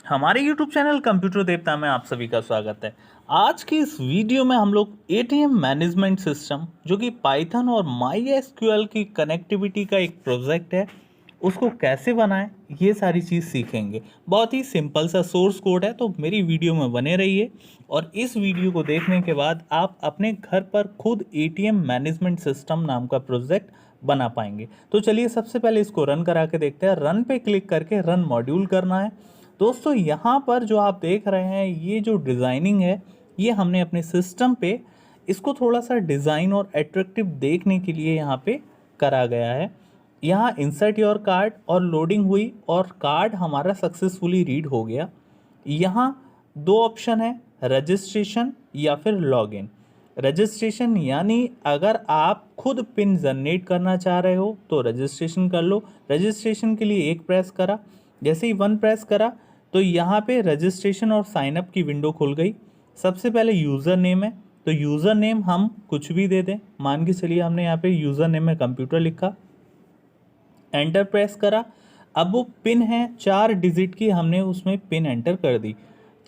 हमारे YouTube channel computer देवता में आप सभी का स्वागत है। आज की इस वीडियो में हम लोग एटीएम मैनेजमेंट सिस्टम जो कि पाइथन और MySQL की कनेक्टिविटी का एक प्रोजेक्ट है, उसको कैसे बनाएं ये सारी चीज़ सीखेंगे। बहुत ही सिंपल सा सोर्स कोड है, तो मेरी वीडियो में बने रहिए और इस वीडियो को देखने के बाद आप अपने घर पर खुद एटीएम मैनेजमेंट सिस्टम नाम का प्रोजेक्ट बना पाएंगे। तो चलिए सबसे पहले इसको रन करा के देखते हैं। रन पे क्लिक करके रन मॉड्यूल करना है। दोस्तों यहाँ पर जो आप देख रहे हैं, ये जो डिज़ाइनिंग है, ये हमने अपने सिस्टम पे इसको थोड़ा सा डिज़ाइन और एट्रैक्टिव देखने के लिए यहाँ पे करा गया है। यहाँ इंसर्ट योर कार्ड और लोडिंग हुई और कार्ड हमारा सक्सेसफुली रीड हो गया। यहाँ दो ऑप्शन है, रजिस्ट्रेशन या फिर लॉगिन। रजिस्ट्रेशन यानी अगर आप खुद पिन जनरेट करना चाह रहे हो तो रजिस्ट्रेशन कर लो। रजिस्ट्रेशन के लिए एक प्रेस करा, जैसे ही वन प्रेस करा तो यहाँ पे रजिस्ट्रेशन और साइन अप की विंडो खुल गई। सबसे पहले यूज़र नेम है, तो यूज़र नेम हम कुछ भी दे दें। मान के चलिए हमने यहाँ पे यूज़र नेम में कंप्यूटर लिखा, एंटर प्रेस करा। अब वो पिन है 4 डिजिट की, हमने उसमें पिन एंटर कर दी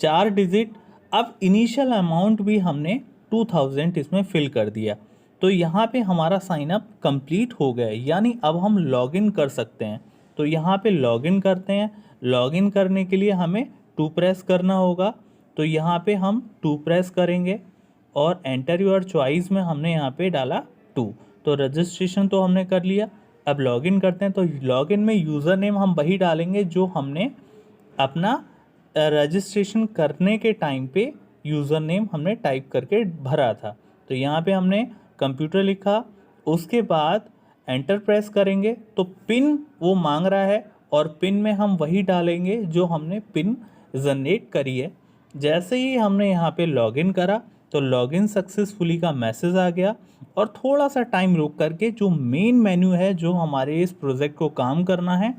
4 डिजिट। अब इनिशियल अमाउंट भी हमने 2000 इसमें फिल कर दिया। तो यहाँ पे हमारा साइन अप कंप्लीट हो गया, यानी अब हम लॉगिन कर सकते हैं। तो यहाँ पे लॉगिन करते हैं। लॉगिन करने के लिए हमें 2 प्रेस करना होगा, तो यहाँ पे हम 2 प्रेस करेंगे और एंटर योर चॉइस में हमने यहाँ पे डाला 2। तो रजिस्ट्रेशन तो हमने कर लिया। अब लॉगिन करते हैं, तो लॉगिन में यूज़र नेम हम वही डालेंगे जो हमने अपना रजिस्ट्रेशन करने के टाइम पे यूज़र नेम हमने टाइप करके भरा था। तो यहाँ पे हमने कंप्यूटर लिखा, उसके बाद एंटर प्रेस करेंगे तो पिन वो मांग रहा है और पिन में हम वही डालेंगे जो हमने पिन जनरेट करी है। जैसे ही हमने यहाँ पे लॉगिन करा तो लॉगिन सक्सेसफुली का मैसेज आ गया और थोड़ा सा टाइम रोक करके जो मेन मेन्यू है जो हमारे इस प्रोजेक्ट को काम करना है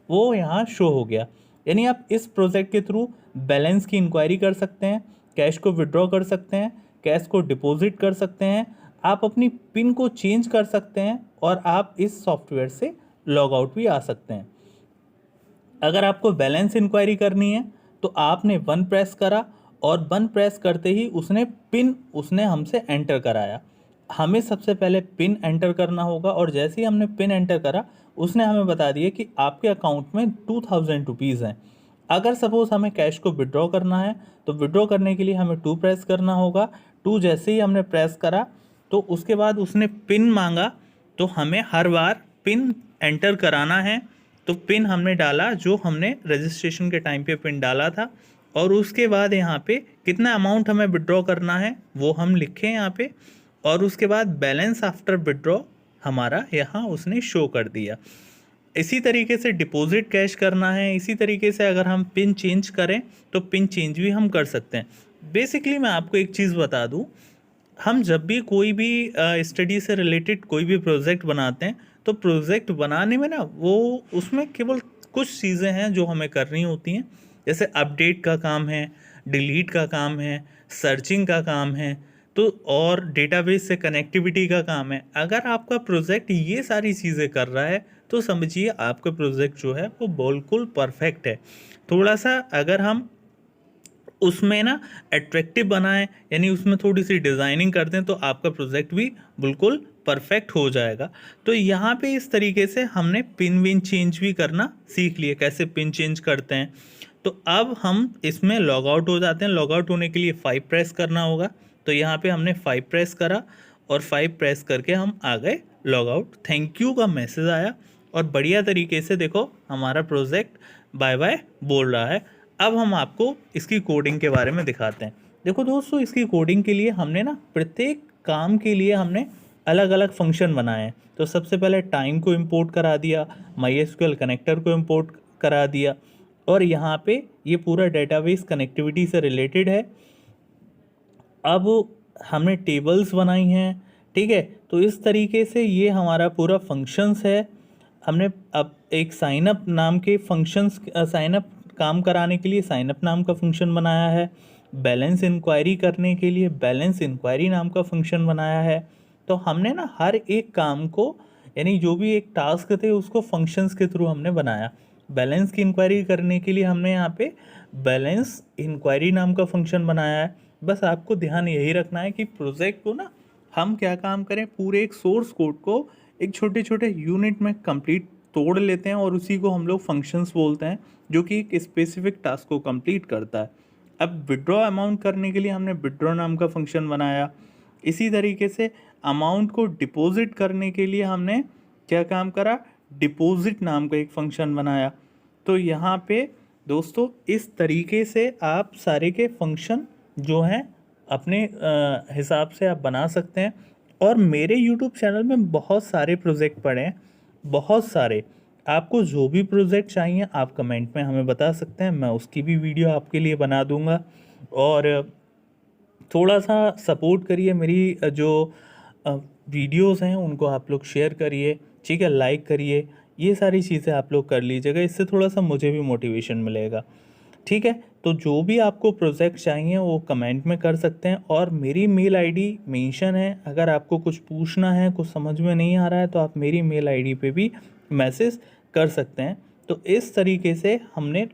वो यहाँ शो हो गया। यानी आप इस प्रोजेक्ट के थ्रू बैलेंस की इंक्वायरी कर सकते हैं, कैश को विड्रॉ कर सकते हैं, कैश को डिपॉजिट कर सकते हैं, आप अपनी पिन को चेंज कर सकते हैं और आप इस सॉफ्टवेयर से लॉग आउट भी आ सकते हैं। अगर आपको बैलेंस इंक्वायरी करनी है तो आपने 1 प्रेस करा और 1 प्रेस करते ही उसने हमसे एंटर कराया। हमें सबसे पहले पिन एंटर करना होगा और जैसे ही हमने पिन एंटर करा उसने हमें बता दिया कि आपके अकाउंट में 2000 रुपीज़ हैं। अगर सपोज़ हमें कैश को विड्रॉ करना है तो विड्रॉ करने के लिए हमें 2 प्रेस करना होगा। 2 जैसे ही हमने प्रेस करा तो उसके बाद उसने पिन मांगा, तो हमें हर बार पिन एंटर कराना है। तो पिन हमने डाला जो हमने रजिस्ट्रेशन के टाइम पे पिन डाला था और उसके बाद यहाँ पे कितना अमाउंट हमें विड्रॉ करना है वो हम लिखें यहाँ पे और उसके बाद बैलेंस आफ्टर विड्रॉ हमारा यहाँ उसने शो कर दिया। इसी तरीके से डिपॉजिट कैश करना है, इसी तरीके से अगर हम पिन चेंज करें तो पिन चेंज भी हम कर सकते हैं। बेसिकली मैं आपको एक चीज़ बता दूं, हम जब भी कोई भी स्टडी से रिलेटेड कोई भी प्रोजेक्ट बनाते हैं तो प्रोजेक्ट बनाने में ना वो उसमें केवल कुछ चीज़ें हैं जो हमें करनी होती हैं। जैसे अपडेट का काम है, डिलीट का काम है, सर्चिंग का काम है, तो और डेटाबेस से कनेक्टिविटी का काम है। अगर आपका प्रोजेक्ट ये सारी चीज़ें कर रहा है तो समझिए आपका प्रोजेक्ट जो है वो बिल्कुल परफेक्ट है। थोड़ा सा अगर हम उसमें ना एट्रैक्टिव बनाएं, यानी उसमें थोड़ी सी डिज़ाइनिंग करते हैं तो आपका प्रोजेक्ट भी बिल्कुल परफेक्ट हो जाएगा। तो यहाँ पे इस तरीके से हमने पिन विन चेंज भी करना सीख लिया, कैसे पिन चेंज करते हैं। तो अब हम इसमें लॉग आउट हो जाते हैं। लॉग आउट होने के लिए 5 प्रेस करना होगा, तो यहाँ पे हमने 5 प्रेस करा और 5 प्रेस करके हम आ गए लॉग आउट। थैंक यू का मैसेज आया और बढ़िया तरीके से देखो हमारा प्रोजेक्ट बाय बाय बोल रहा है। अब हम आपको इसकी कोडिंग के बारे में दिखाते हैं। देखो दोस्तों, इसकी कोडिंग के लिए हमने ना प्रत्येक काम के लिए हमने अलग अलग फंक्शन बनाए हैं। तो सबसे पहले टाइम को इंपोर्ट करा दिया, MySQL कनेक्टर को इंपोर्ट करा दिया और यहाँ पे ये पूरा डेटाबेस कनेक्टिविटी से रिलेटेड है। अब हमने टेबल्स बनाई हैं, ठीक है। तो इस तरीके से ये हमारा पूरा फंक्शंस है। हमने अब एक साइनअप नाम के फंक्शंस, साइनअप काम कराने के लिए साइनअप नाम का फंक्शन बनाया है। बैलेंस इंक्वायरी करने के लिए बैलेंस इंक्वायरी नाम का फंक्शन बनाया है। तो हमने ना हर एक काम को, यानी जो भी एक टास्क थे उसको फंक्शंस के थ्रू हमने बनाया। बैलेंस की इंक्वायरी करने के लिए हमने यहाँ पे बैलेंस इंक्वायरी नाम का फंक्शन बनाया है। बस आपको ध्यान यही रखना है कि प्रोजेक्ट को ना हम क्या काम करें, पूरे एक सोर्स कोड को एक छोटे छोटे यूनिट में कंप्लीट तोड़ लेते हैं और उसी को हम लोग फंक्शंस बोलते हैं, जो कि एक स्पेसिफिक टास्क को कंप्लीट करता है। अब विड्रॉ अमाउंट करने के लिए हमने विड्रॉ नाम का फंक्शन बनाया। इसी तरीके से अमाउंट को डिपॉजिट करने के लिए हमने क्या काम करा, डिपॉजिट नाम का एक फंक्शन बनाया। तो यहाँ पे दोस्तों इस तरीके से आप सारे के फंक्शन जो हैं अपने हिसाब से आप बना सकते हैं। और मेरे YouTube चैनल में बहुत सारे प्रोजेक्ट पड़े हैं, बहुत सारे। आपको जो भी प्रोजेक्ट चाहिए आप कमेंट में हमें बता सकते हैं, मैं उसकी भी वीडियो आपके लिए बना दूंगा। और थोड़ा सा सपोर्ट करिए, मेरी जो वीडियोस हैं उनको आप लोग शेयर करिए, ठीक है, लाइक करिए, ये सारी चीज़ें आप लोग कर लीजिएगा, इससे थोड़ा सा मुझे भी मोटिवेशन मिलेगा, ठीक है। तो जो भी आपको प्रोजेक्ट चाहिए वो कमेंट में कर सकते हैं और मेरी मेल आईडी मेंशन है। अगर आपको कुछ पूछना है, कुछ समझ में नहीं आ रहा है, तो आप मेरी मेल आईडी पे भी मैसेज कर सकते हैं। तो इस तरीके से हमने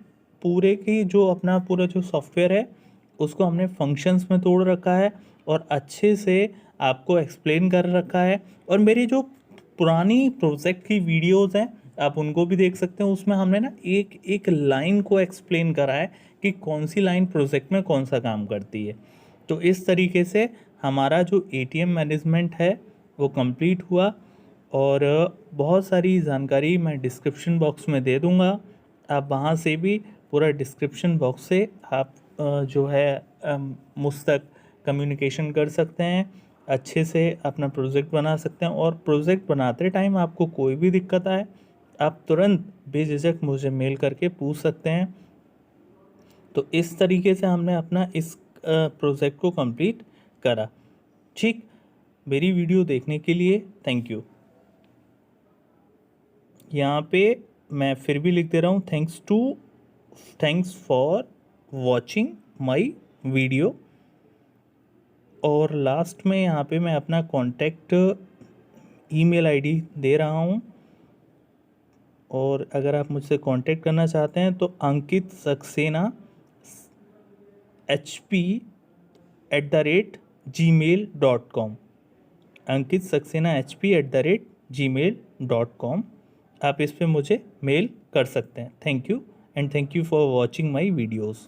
पूरे की जो अपना पूरा जो सॉफ्टवेयर है उसको हमने फंक्शंस में तोड़ रखा है और अच्छे से आपको एक्सप्लेन कर रखा है। और मेरी जो पुरानी प्रोजेक्ट की वीडियोस हैं आप उनको भी देख सकते हैं, उसमें हमने ना एक एक लाइन को एक्सप्लेन करा है कि कौन सी लाइन प्रोजेक्ट में कौन सा काम करती है। तो इस तरीके से हमारा जो एटीएम मैनेजमेंट है वो कंप्लीट हुआ। और बहुत सारी जानकारी मैं डिस्क्रिप्शन बॉक्स में दे दूँगा, आप वहाँ से भी पूरा डिस्क्रिप्शन बॉक्स से आप जो है मुझ तक कम्युनिकेशन कर सकते हैं, अच्छे से अपना प्रोजेक्ट बना सकते हैं। और प्रोजेक्ट बनाते टाइम आपको कोई भी दिक्कत आए आप तुरंत बेझिझक मुझे मेल करके पूछ सकते हैं। तो इस तरीके से हमने अपना इस प्रोजेक्ट को कंप्लीट करा, ठीक। मेरी वीडियो देखने के लिए थैंक यू। यहाँ पे मैं फिर भी लिख दे रहा हूँ, thanks for watching my video. और लास्ट में यहाँ पे मैं अपना कॉन्टैक्ट ईमेल आईडी दे रहा हूँ। और अगर आप मुझसे कांटेक्ट करना चाहते हैं तो अंकित सक्सेना hp@gmail.com, अंकित सक्सेना hp@gmail.com, आप इस पे मुझे मेल कर सकते हैं। Thank you and thank you for watching my videos.